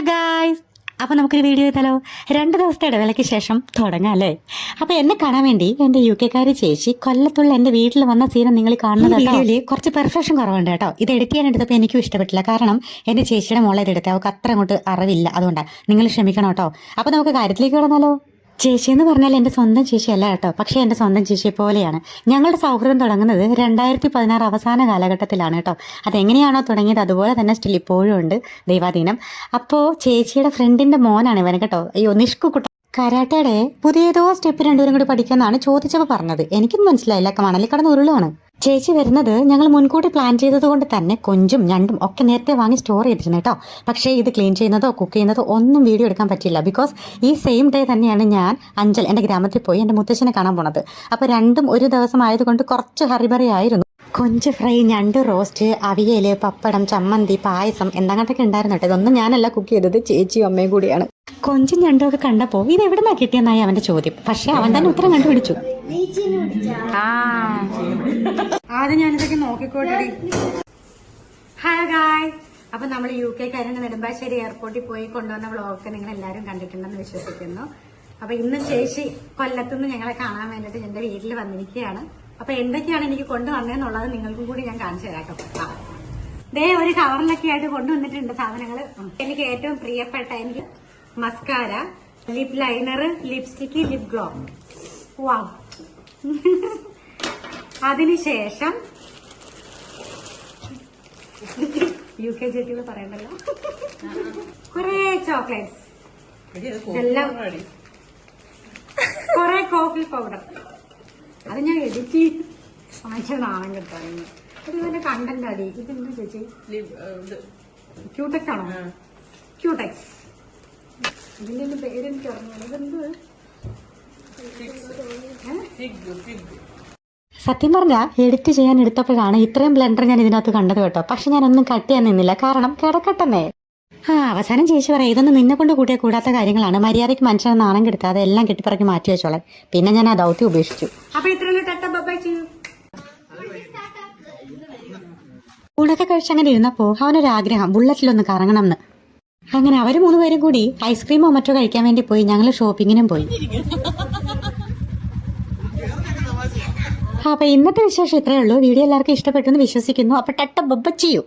Hello guys, അപ്പോൾ നമുക്കൊരു video ചെയ്താലോ? 2 ദിവസത്തെ ഇടവേളയ്ക്ക് ശേഷം തുടങ്ങാം അല്ലേ? അപ്പോൾ എന്നെ കാണാൻ വേണ്ടി എൻ്റെ UK-കാരി ചേച്ചി കൊല്ലത്തുള്ള എൻ്റെ വീട്ടിൽ വന്ന സീനം നിങ്ങൾ കാണുന്നത് വീഡിയോയിൽ കുറച്ച് പെർഫെക്ഷൻ കുറവുണ്ട് കേട്ടോ. ഇത് എഡിറ്റ് ചെയ്യാൻ എടുത്തപ്പോൾ എനിക്കും ഇഷ്ടപ്പെട്ടില്ല. കാരണം എൻ്റെ ചേച്ചിയുടെ മോളെ ഇത് എടുത്തേ, അവൾക്ക് അത്ര അങ്ങോട്ട് അറിവില്ല. അതുകൊണ്ടാണ്, നിങ്ങൾ ക്ഷമിക്കണം കേട്ടോ. അപ്പോൾ നമുക്ക് കാര്യത്തിലേക്ക് കിടന്നാലോ? ചേച്ചി എന്ന് പറഞ്ഞാൽ എൻ്റെ സ്വന്തം ചേച്ചിയല്ല കേട്ടോ, പക്ഷേ എൻ്റെ സ്വന്തം ചേച്ചിയെ പോലെയാണ്. ഞങ്ങളുടെ സൗഹൃദം തുടങ്ങുന്നത് 2016 അവസാന കാലഘട്ടത്തിലാണ് കേട്ടോ. അതെങ്ങനെയാണോ തുടങ്ങിയത് അതുപോലെ തന്നെ സ്റ്റിൽ ഇപ്പോഴും ഉണ്ട്, ദൈവാധീനം. അപ്പോൾ ചേച്ചിയുടെ ഫ്രണ്ടിൻ്റെ മോനാണ് ഇവൻ കേട്ടോ. അയ്യോ, നിഷ്കുക്കുട്ട കരാട്ടയുടെ പുതിയതോ സ്റ്റെപ്പ് രണ്ടുപേരും കൂടി പഠിക്കാന്നാണ് ചോദിച്ചപ്പോൾ പറഞ്ഞത്. എനിക്കൊന്നും മനസ്സിലായില്ല, മണലിൽ കടന്ന് ഉരുളാണ്. ചേച്ചി വരുന്നത് ഞങ്ങൾ മുൻകൂട്ടി പ്ലാൻ ചെയ്തത് കൊണ്ട് തന്നെ കൊഞ്ചും ഞണ്ടും ഒക്കെ നേരത്തെ വാങ്ങി സ്റ്റോർ ചെയ്തിരുന്നു കേട്ടോ. പക്ഷേ ഇത് ക്ലീൻ ചെയ്യുന്നതോ കുക്ക് ചെയ്യുന്നതോ ഒന്നും വീഡിയോ എടുക്കാൻ പറ്റില്ല. ബിക്കോസ് ഈ സെയിം ഡേ തന്നെയാണ് ഞാൻ അഞ്ചൽ എൻ്റെ ഗ്രാമത്തിൽ പോയി എൻ്റെ മുത്തശ്ശനെ കാണാൻ പോണത്. അപ്പോൾ രണ്ടും ഒരു ദിവസം ആയതുകൊണ്ട് കുറച്ച് ഹറിബറി ആയിരുന്നു. കൊഞ്ച് ഫ്രൈ, ഞണ്ട് റോസ്റ്റ്, അവിയൽ, പപ്പടം, ചമ്മന്തി, പായസം എന്താണ്ടൊക്കെ ഉണ്ടായിരുന്നു കേട്ടോ. ഇതൊന്നും ഞാനല്ല കുക്ക് ചെയ്തത്, ചേച്ചിയും അമ്മയും കൂടിയാണ്. കൊഞ്ചും ഞണ്ടും ഒക്കെ കണ്ടപ്പോൾ ഇത് എവിടെ നിന്നാണ് കിട്ടിയെന്നായി അവൻ്റെ ചോദ്യം. പക്ഷേ അവൻ തന്നെ ഉത്തരം കണ്ടുപിടിച്ചു. ആദ്യം ഞാനിതൊക്കെ നോക്കിക്കോട്ടെ. ഹായ് ഗായ്സ്, അപ്പം നമ്മൾ UK-കാരൻ്റെ നെടുമ്പാശ്ശേരി എയർപോർട്ടിൽ പോയി കൊണ്ടുവന്ന വ്ളോഗൊക്കെ നിങ്ങൾ എല്ലാവരും കണ്ടിട്ടുണ്ടെന്ന് വിശ്വസിക്കുന്നു. അപ്പം ഇന്ന് ചേച്ചി കൊല്ലത്തുനിന്ന് ഞങ്ങളെ കാണാൻ വേണ്ടിയിട്ട് എൻ്റെ വീട്ടിൽ വന്നിരിക്കുകയാണ്. അപ്പം എന്തൊക്കെയാണ് എനിക്ക് കൊണ്ടുവന്നതെന്നുള്ളത് നിങ്ങൾക്കും കൂടി ഞാൻ കാണിച്ചു തരാം കേട്ടോ. ദേ ഒരു കവറിലൊക്കെ ആയിട്ട് കൊണ്ടുവന്നിട്ടുണ്ട് സാധനങ്ങൾ. എനിക്ക് ഏറ്റവും പ്രിയപ്പെട്ട എനിക്ക് mascara, lip liner, lipstick, lip glow. Wow. അതിനുശേഷം UK ചേച്ചികൾ പറയണ്ടല്ലോ, കുറെ ചോക്ലേറ്റ്സ്, എല്ലാം കുറെ കോഫി പൗഡർ. അത് ഞാൻ എഡിറ്റ് വാങ്ങിച്ച നാണം കിട്ടാറുണ്ട്. അത് ഇതിന്റെ കണ്ടന്റ് അടി. ഇതെന്താ ചേച്ചി? ക്യൂടെക്സ് ആണോ? ക്യൂടെക്സ്. ഇതിന്റെ ഒന്നും പേരെനിക്ക് അറിഞ്ഞു. ഇതെന്ത്? സത്യം പറഞ്ഞാൽ എഡിറ്റ് ചെയ്യാൻ എടുത്തപ്പോഴാണ് ഇത്രയും ബ്ലെൻഡർ ഞാൻ ഇതിനകത്ത് കണ്ടത് കേട്ടോ. പക്ഷെ ഞാനൊന്നും കട്ട് ചെയ്യാൻ നിന്നില്ല, കാരണം കിടക്കട്ടെന്നേ. അവസാനം ചേച്ചി പറയാം, ഇതൊന്നും നിന്നെ കൊണ്ട് കൂട്ടിയ കൂടാത്ത കാര്യങ്ങളാണ്, മര്യാദയ്ക്ക് മനുഷ്യനെ നാണം കെടുത്താതെ എല്ലാം കെട്ടിപ്പറക്കി മാറ്റി വെച്ചോളാം. പിന്നെ ഞാൻ ആ ദൗത്യം ഉപേക്ഷിച്ചു. ഊണൊക്കെ കഴിച്ച് അങ്ങനെ ഇരുന്നപ്പോ അവനൊരാഗ്രഹം ബുള്ളറ്റിലൊന്ന് കറങ്ങണം എന്ന്. അങ്ങനെ അവർ 3 പേരും കൂടി ഐസ്ക്രീമോ മറ്റോ കഴിക്കാൻ വേണ്ടി പോയി. ഞങ്ങൾ ഷോപ്പിങ്ങിനും പോയി. അപ്പൊ ഇന്നത്തെ വിശേഷം ഇത്രയേ ഉള്ളൂ. വീഡിയോ എല്ലാവർക്കും ഇഷ്ടപ്പെട്ടു എന്ന് വിശ്വസിക്കുന്നു. അപ്പൊ ടട്ട ബബ്ബ ചെയ്യൂ.